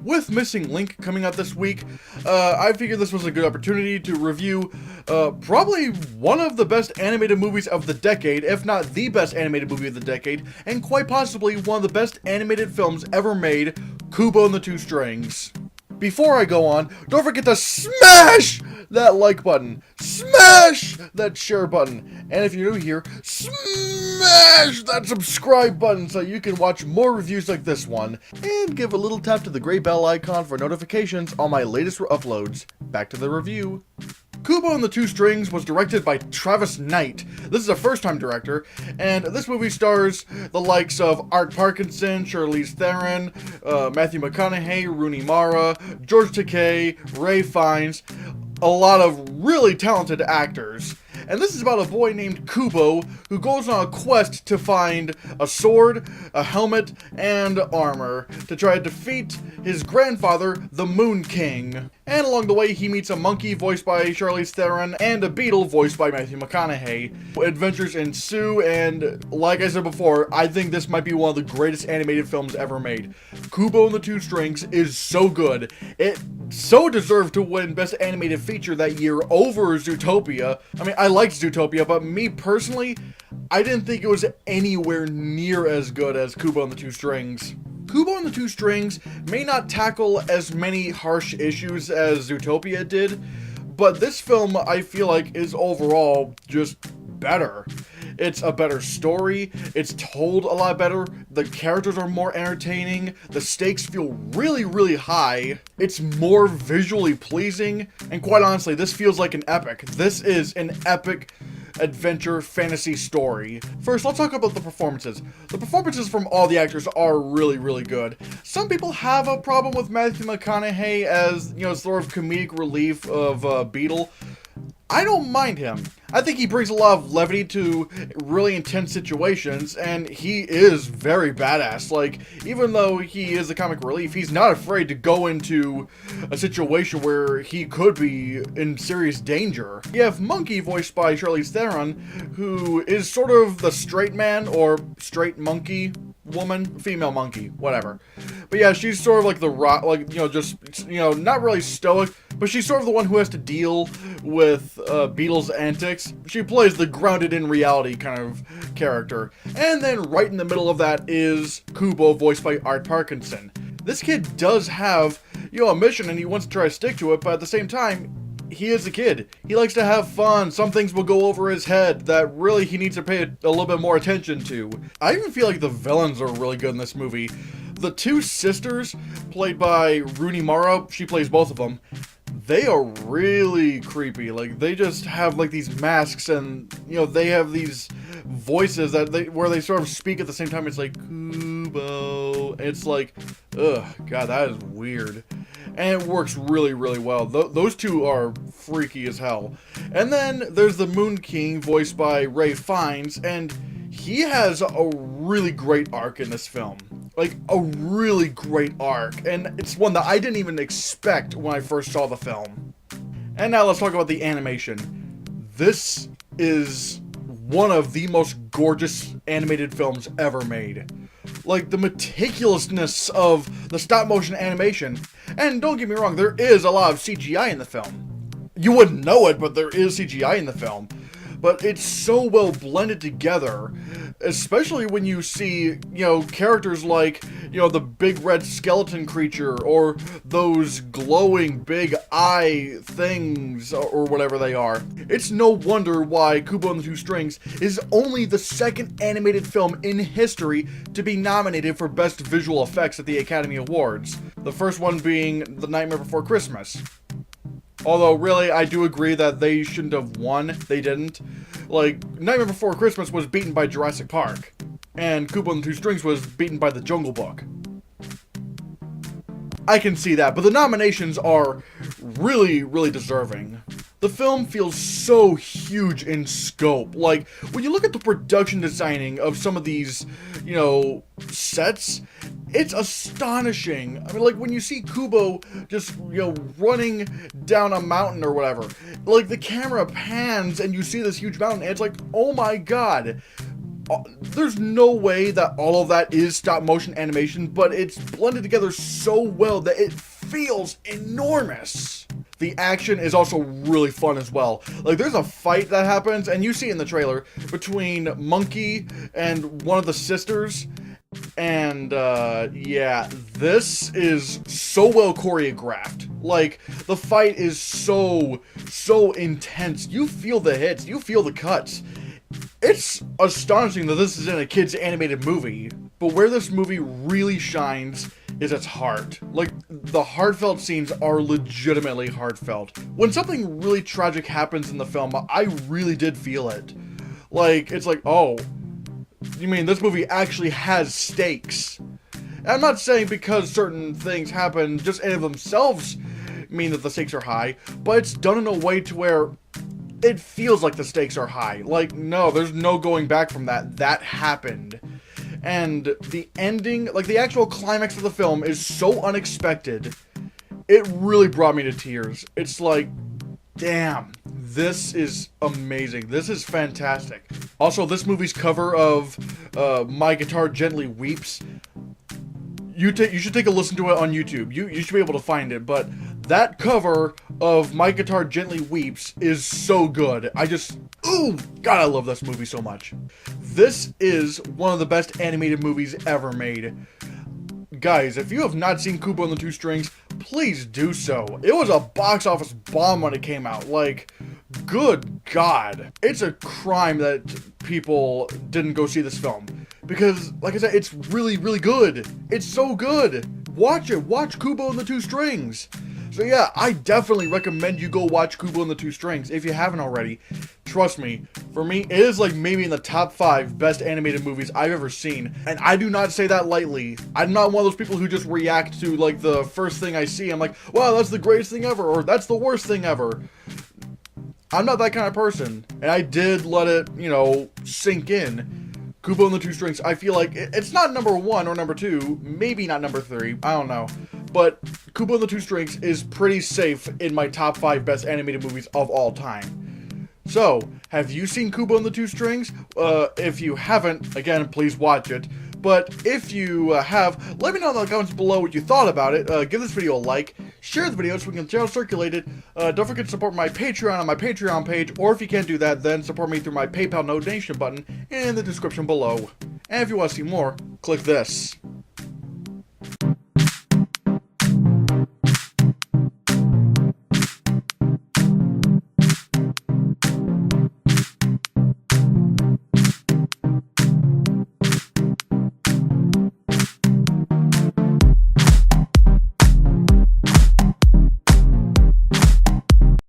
With Missing Link coming out this week, I figured this was a good opportunity to review probably one of the best animated movies of the decade, if not the best animated movie of the decade, and quite possibly one of the best animated films ever made, Kubo and the Two Strings. Before I go on, don't forget to smash that like button, smash that share button, and if you're new here, smash that subscribe button so you can watch more reviews like this one, and give a little tap to the gray bell icon for notifications on my latest uploads. Back to the review. Kubo and the Two Strings was directed by Travis Knight. This is a first-time director, and this movie stars the likes of Art Parkinson, Charlize Theron, Matthew McConaughey, Rooney Mara, George Takei, Ray Fiennes, a lot of really talented actors. And this is about a boy named Kubo who goes on a quest to find a sword, a helmet, and armor to try to defeat his grandfather, the Moon King. And along the way, he meets a monkey voiced by Charlize Theron and a beetle voiced by Matthew McConaughey. Adventures ensue, and like I said before, I think this might be one of the greatest animated films ever made. Kubo and the Two Strings is so good. It so deserved to win Best Animated Feature that year over Zootopia. I mean, I liked Zootopia, but me personally, I didn't think it was anywhere near as good as Kubo and the Two Strings. Kubo and the Two Strings may not tackle as many harsh issues as Zootopia did, but this film, I feel like, is overall just better. It's a better story, it's told a lot better, the characters are more entertaining, the stakes feel really, really high, it's more visually pleasing, and quite honestly, this feels like an epic. This is an epic adventure fantasy story. First, let's talk about the performances. The performances from all the actors are really, really good. Some people have a problem with Matthew McConaughey as, sort of comedic relief of Beetle. I don't mind him. I think he brings a lot of levity to really intense situations, and he is very badass. Like, even though he is a comic relief, he's not afraid to go into a situation where he could be in serious danger. You have Monkey, voiced by Charlize Theron, who is sort of the straight man, or straight monkey woman, female monkey, whatever. But yeah, she's sort of like the rock, not really stoic, but she's sort of the one who has to deal with Beetle's antics. She plays the grounded in reality kind of character. And then right in the middle of that is Kubo, voiced by Art Parkinson. This kid does have, a mission and he wants to try to stick to it, but at the same time, he is a kid. He likes to have fun. Some things will go over his head that really he needs to pay a little bit more attention to. I even feel like the villains are really good in this movie. The two sisters, played by Rooney Mara, she plays both of them, they are really creepy. Like, they just have like these masks, and they have these voices where they sort of speak at the same time. It's like, Kubo. It's like, ugh, God, that is weird. And it works really, really well. Those two are freaky as hell. And then there's the Moon King, voiced by Ray Fiennes, and he has a really great arc in this film. Like, a really great arc, and it's one that I didn't even expect when I first saw the film. And now let's talk about the animation. This is one of the most gorgeous animated films ever made. Like, the meticulousness of the stop-motion animation. And don't get me wrong, there is a lot of CGI in the film. You wouldn't know it, but there is CGI in the film. But it's so well blended together, especially when you see, characters like, the big red skeleton creature, or those glowing big eye things, or whatever they are. It's no wonder why Kubo and the Two Strings is only the second animated film in history to be nominated for Best Visual Effects at the Academy Awards. The first one being The Nightmare Before Christmas. Although, really, I do agree that they shouldn't have won. They didn't. Like, Nightmare Before Christmas was beaten by Jurassic Park. And Kubo and the Two Strings was beaten by The Jungle Book. I can see that, but the nominations are really, really deserving. The film feels so huge in scope. Like, when you look at the production designing of some of these, sets, it's astonishing. I mean, like, when you see Kubo just, running down a mountain or whatever, like, the camera pans and you see this huge mountain, and it's like, oh my god. there's no way that all of that is stop motion animation, but it's blended together so well that it feels enormous. The action is also really fun as well. Like, there's a fight that happens, and you see in the trailer, between Monkey and one of the sisters. And, yeah, this is so well choreographed. Like, the fight is so intense. You feel the hits, you feel the cuts. It's astonishing that this is in a kid's animated movie, but where this movie really shines is its heart. Like, the heartfelt scenes are legitimately heartfelt. When something really tragic happens in the film, I really did feel it. Like, it's like, oh, you mean this movie actually has stakes? And I'm not saying because certain things happen just in of themselves mean that the stakes are high, but it's done in a way to where it feels like the stakes are high. Like, no, there's no going back from that. That happened. And the ending, like the actual climax of the film, is so unexpected. It really brought me to tears. It's like, damn, this is amazing. This is fantastic. Also, this movie's cover of My Guitar Gently Weeps, you should take a listen to it on YouTube. You should be able to find it, but that cover of My Guitar Gently Weeps is so good. Ooh, God, I love this movie so much. This is one of the best animated movies ever made. Guys, if you have not seen Kubo and the Two Strings, please do so. It was a box office bomb when it came out. Like, good God. It's a crime that people didn't go see this film. Because, like I said, it's really, really good. It's so good. Watch it. Watch Kubo and the Two Strings. So yeah, I definitely recommend you go watch Kubo and the Two Strings if you haven't already. Trust me, for me, it is like maybe in the top 5 best animated movies I've ever seen. And I do not say that lightly. I'm not one of those people who just react to like the first thing I see. I'm like, wow, that's the greatest thing ever, or that's the worst thing ever. I'm not that kind of person. And I did let it, you know, sink in. Kubo and the Two Strings, I feel like it's not number 1 or number 2, maybe not number 3, I don't know. But Kubo and the Two Strings is pretty safe in my top 5 best animated movies of all time. So, have you seen Kubo and the Two Strings? If you haven't, again, please watch it. But if you have, let me know in the comments below what you thought about it. Give this video a like, share the video so we can channel circulate it. Don't forget to support my Patreon on my Patreon page, or if you can't do that, then support me through my PayPal donation button in the description below. And if you want to see more, click this.